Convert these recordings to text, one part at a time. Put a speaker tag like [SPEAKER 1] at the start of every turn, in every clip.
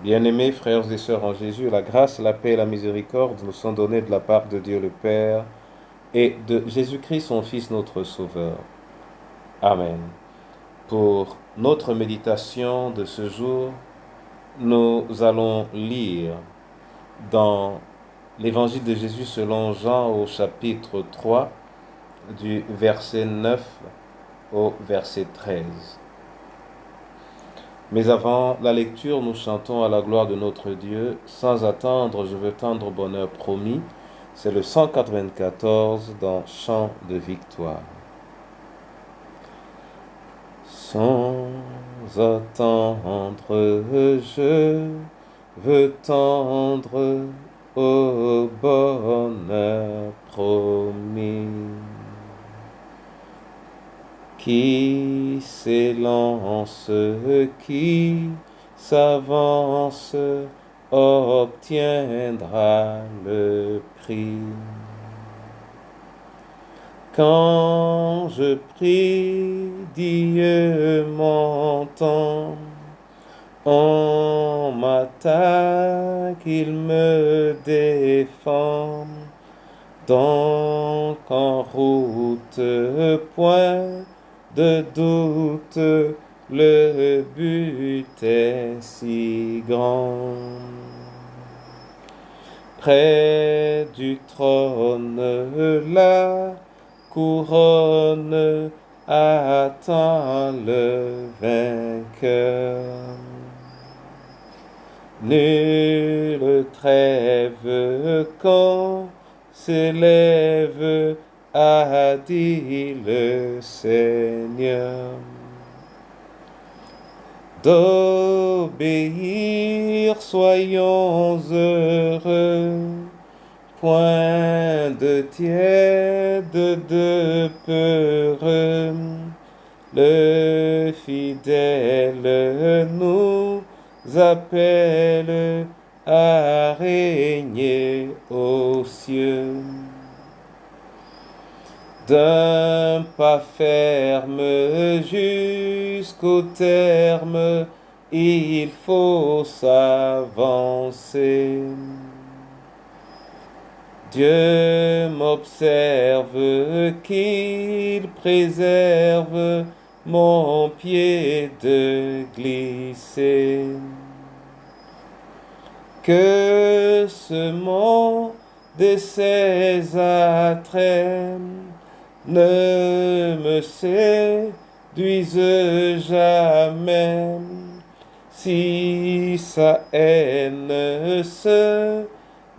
[SPEAKER 1] Bien-aimés frères et sœurs en Jésus, la grâce, la paix et la miséricorde nous sont données de la part de Dieu le Père et de Jésus-Christ, son Fils, notre Sauveur. Amen. Pour notre méditation de ce jour, nous allons lire dans l'Évangile de Jésus selon Jean au chapitre 3, du verset 9 au verset 13. Mais avant la lecture, nous chantons à la gloire de notre Dieu. Sans attendre, je veux tendre au bonheur promis. C'est le 194 dans Chant de victoire. Sans attendre, je veux tendre au bonheur promis. Qui s'élance, qui s'avance, obtiendra le prix. Quand je prie, Dieu m'entend. On m'attaque, il me défend. Donc en route, point de doute, le but est si grand. Près du trône, la couronne attend le vainqueur. Nulle trêve quand s'élève, a dit le Seigneur. D'obéir, soyons heureux, point de tiède, de peureux. Le fidèle nous appelle à régner aux cieux. D'un pas ferme jusqu'au terme, il faut s'avancer. Dieu m'observe, qu'il préserve mon pied de glisser. Que ce monde et ses attraits ne me séduisent jamais, si sa haine se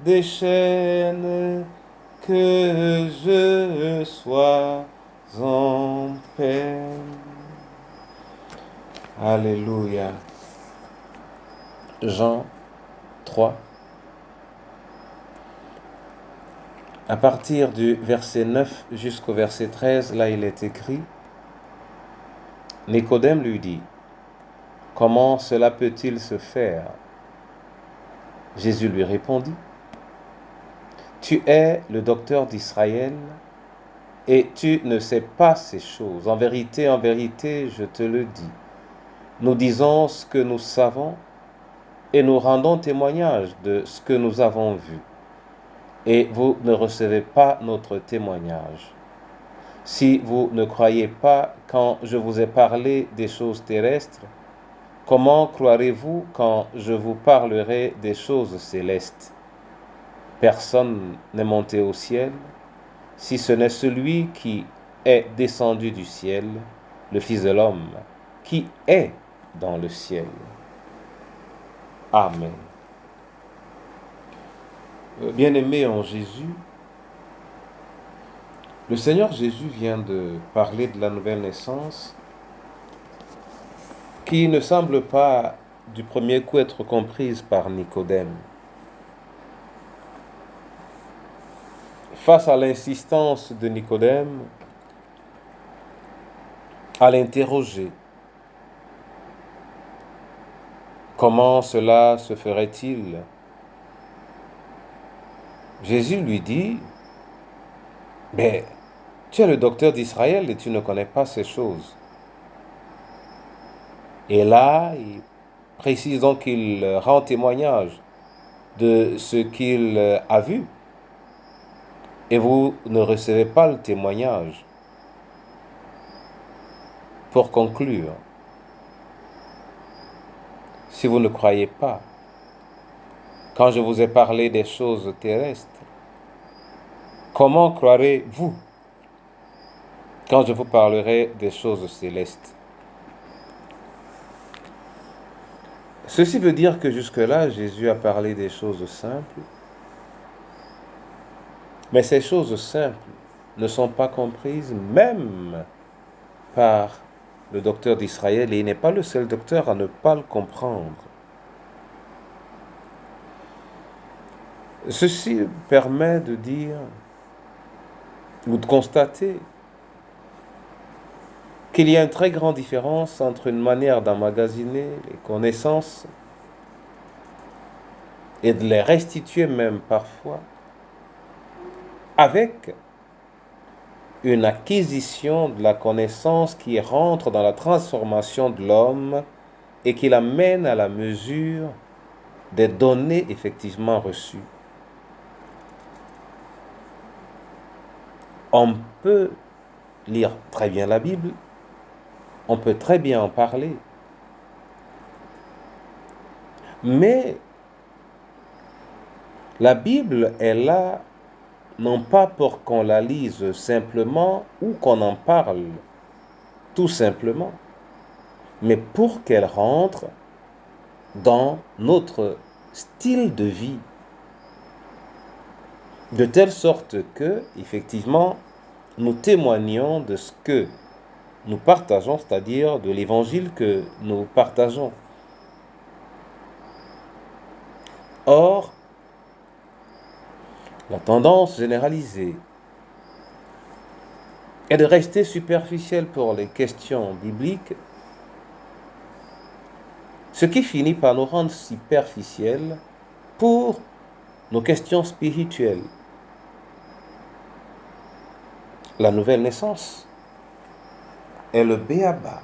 [SPEAKER 1] déchaîne, que je sois en paix. Alléluia. Jean 3. À partir du verset 9 jusqu'au verset 13, là il est écrit: Nicodème lui dit: Comment cela peut-il se faire? Jésus lui répondit: Tu es le docteur d'Israël et tu ne sais pas ces choses. En vérité, je te le dis. Nous disons ce que nous savons et nous rendons témoignage de ce que nous avons vu. Et vous ne recevez pas notre témoignage. Si vous ne croyez pas quand je vous ai parlé des choses terrestres, comment croirez-vous quand je vous parlerai des choses célestes? Personne n'est monté au ciel, si ce n'est celui qui est descendu du ciel, le Fils de l'homme, qui est dans le ciel. Amen. Bien-aimés en Jésus, le Seigneur Jésus vient de parler de la nouvelle naissance qui ne semble pas du premier coup être comprise par Nicodème. Face à l'insistance de Nicodème à l'interroger, comment cela se ferait-il? Jésus lui dit: Mais tu es le docteur d'Israël et tu ne connais pas ces choses. Et là, précisons qu'il rend témoignage de ce qu'il a vu, et vous ne recevez pas le témoignage. Pour conclure, si vous ne croyez pas, quand je vous ai parlé des choses terrestres, comment croirez-vous quand je vous parlerai des choses célestes? Ceci veut dire que jusque-là, Jésus a parlé des choses simples, mais ces choses simples ne sont pas comprises même par le docteur d'Israël, et il n'est pas le seul docteur à ne pas le comprendre. Ceci permet de dire ou de constater qu'il y a une très grande différence entre une manière d'emmagasiner les connaissances et de les restituer même parfois avec une acquisition de la connaissance qui rentre dans la transformation de l'homme et qui l'amène à la mesure des données effectivement reçues. On peut lire très bien la Bible, on peut très bien en parler, mais la Bible est là non pas pour qu'on la lise simplement ou qu'on en parle tout simplement, mais pour qu'elle rentre dans notre style de vie, de telle sorte que, effectivement, nous témoignons de ce que nous partageons, c'est-à-dire de l'évangile que nous partageons. Or, la tendance généralisée est de rester superficielle pour les questions bibliques, ce qui finit par nous rendre superficiels pour nos questions spirituelles. La nouvelle naissance est le b.a.-ba.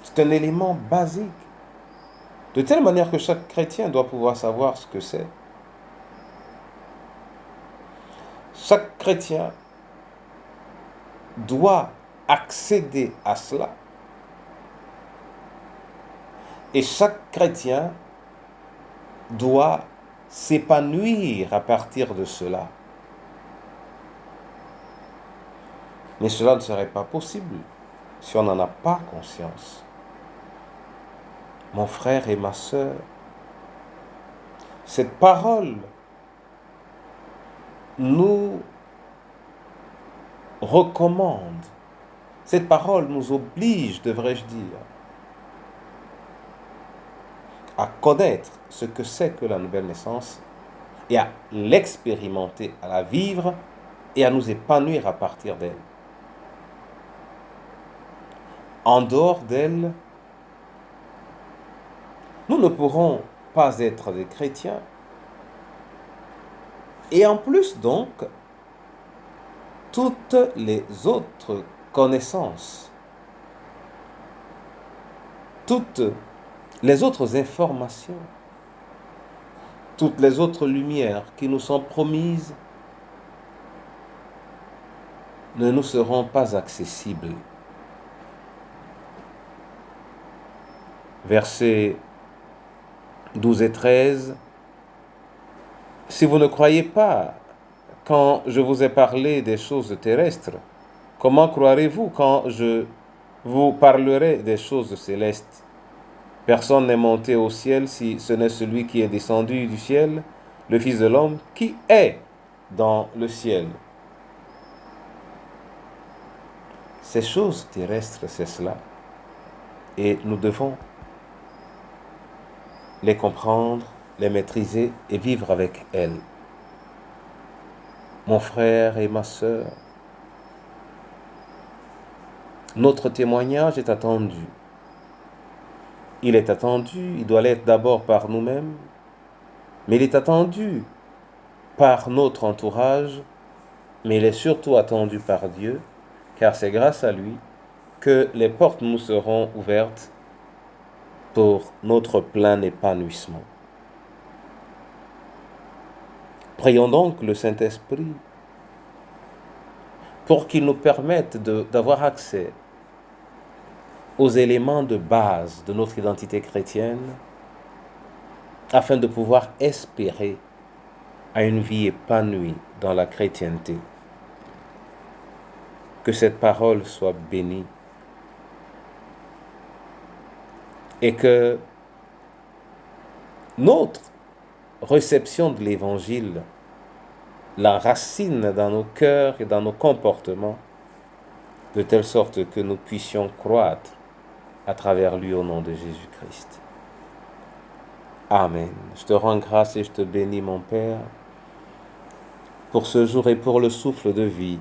[SPEAKER 1] C'est un élément basique, de telle manière que chaque chrétien doit pouvoir savoir ce que c'est. Chaque chrétien doit accéder à cela. Et chaque chrétien doit s'épanouir à partir de cela. Mais cela ne serait pas possible si on n'en a pas conscience. Mon frère et ma sœur, cette parole nous recommande, cette parole nous oblige, devrais-je dire, à connaître ce que c'est que la nouvelle naissance et à l'expérimenter, à la vivre et à nous épanouir à partir d'elle. En dehors d'elle, nous ne pourrons pas être des chrétiens. Et en plus donc, toutes les autres connaissances, toutes les autres informations, toutes les autres lumières qui nous sont promises ne nous seront pas accessibles. Versets 12 et 13. Si vous ne croyez pas quand je vous ai parlé des choses terrestres, comment croirez-vous quand je vous parlerai des choses célestes? Personne n'est monté au ciel si ce n'est celui qui est descendu du ciel, le Fils de l'homme qui est dans le ciel. Ces choses terrestres, c'est cela. Et nous devons les comprendre, les maîtriser et vivre avec elles. Mon frère et ma sœur, notre témoignage est attendu. Il est attendu, il doit l'être d'abord par nous-mêmes, mais il est attendu par notre entourage, mais il est surtout attendu par Dieu, car c'est grâce à lui que les portes nous seront ouvertes pour notre plein épanouissement. Prions donc le Saint-Esprit pour qu'il nous permette d'avoir accès aux éléments de base de notre identité chrétienne afin de pouvoir espérer à une vie épanouie dans la chrétienté. Que cette parole soit bénie et que notre réception de l'Évangile l'enracine dans nos cœurs et dans nos comportements, de telle sorte que nous puissions croître à travers lui au nom de Jésus-Christ. Amen. Je te rends grâce et je te bénis, mon Père, pour ce jour et pour le souffle de vie.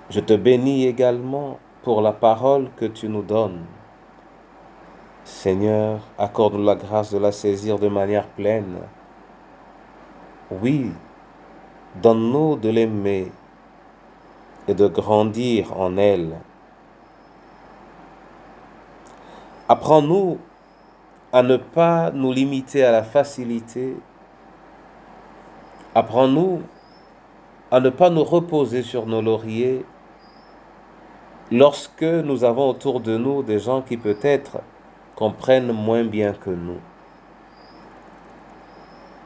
[SPEAKER 1] Je te bénis également pour la parole que tu nous donnes. Seigneur, accorde-nous la grâce de la saisir de manière pleine. Oui, donne-nous de l'aimer et de grandir en elle. Apprends-nous à ne pas nous limiter à la facilité. Apprends-nous à ne pas nous reposer sur nos lauriers lorsque nous avons autour de nous des gens qui peut-être comprennent moins bien que nous.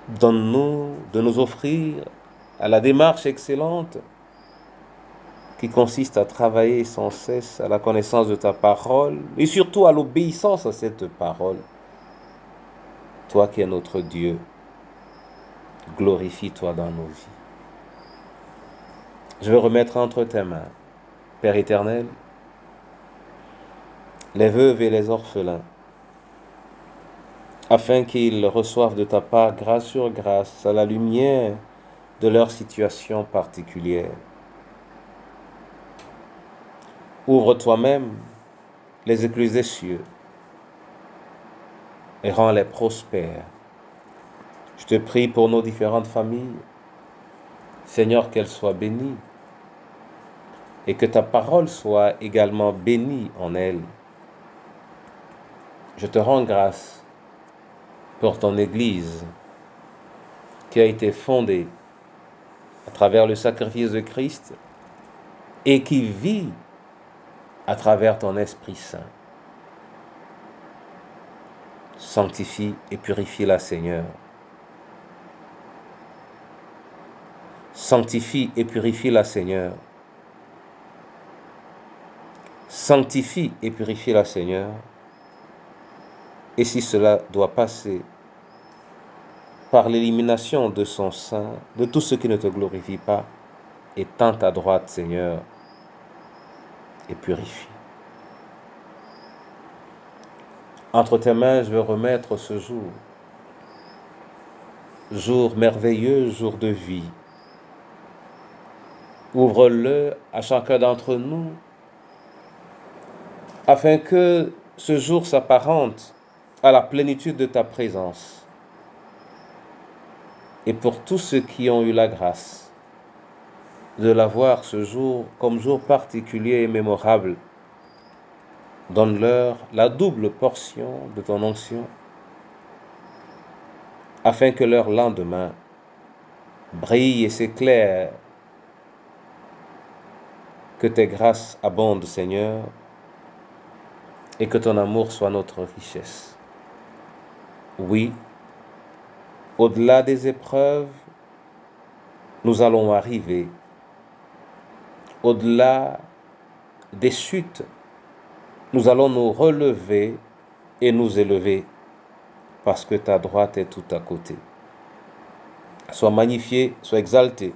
[SPEAKER 1] Donne-nous de nous offrir à la démarche excellente qui consiste à travailler sans cesse à la connaissance de ta parole et surtout à l'obéissance à cette parole. Toi qui es notre Dieu, glorifie-toi dans nos vies. Je veux remettre entre tes mains, Père éternel, les veuves et les orphelins, afin qu'ils reçoivent de ta part grâce sur grâce à la lumière de leur situation particulière. Ouvre toi-même les écluses des cieux et rends-les prospères. Je te prie pour nos différentes familles, Seigneur, qu'elles soient bénies et que ta parole soit également bénie en elles. Je te rends grâce pour ton Église qui a été fondée à travers le sacrifice de Christ et qui vit à travers ton Esprit Saint. Sanctifie et purifie-la, Seigneur. Sanctifie et purifie-la, Seigneur. Sanctifie et purifie-la, Seigneur. Et si cela doit passer par l'élimination de son sein, de tout ce qui ne te glorifie pas, étends ta droite, Seigneur, et purifie. Entre tes mains, je veux remettre ce jour, jour merveilleux, jour de vie. Ouvre-le à chacun d'entre nous, afin que ce jour s'apparente à la plénitude de ta présence. Et pour tous ceux qui ont eu la grâce de l'avoir ce jour comme jour particulier et mémorable, donne-leur la double portion de ton onction, afin que leur lendemain brille et s'éclaire, que tes grâces abondent, Seigneur, et que ton amour soit notre richesse. Oui, au-delà des épreuves, nous allons arriver. Au-delà des chutes, nous allons nous relever et nous élever, parce que ta droite est tout à côté. Sois magnifié, sois exalté.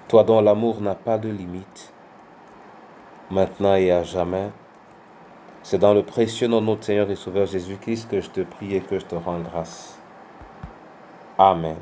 [SPEAKER 1] Toi dont l'amour n'a pas de limite, maintenant et à jamais. C'est dans le précieux nom de notre Seigneur et Sauveur Jésus-Christ que je te prie et que je te rends grâce. Amen.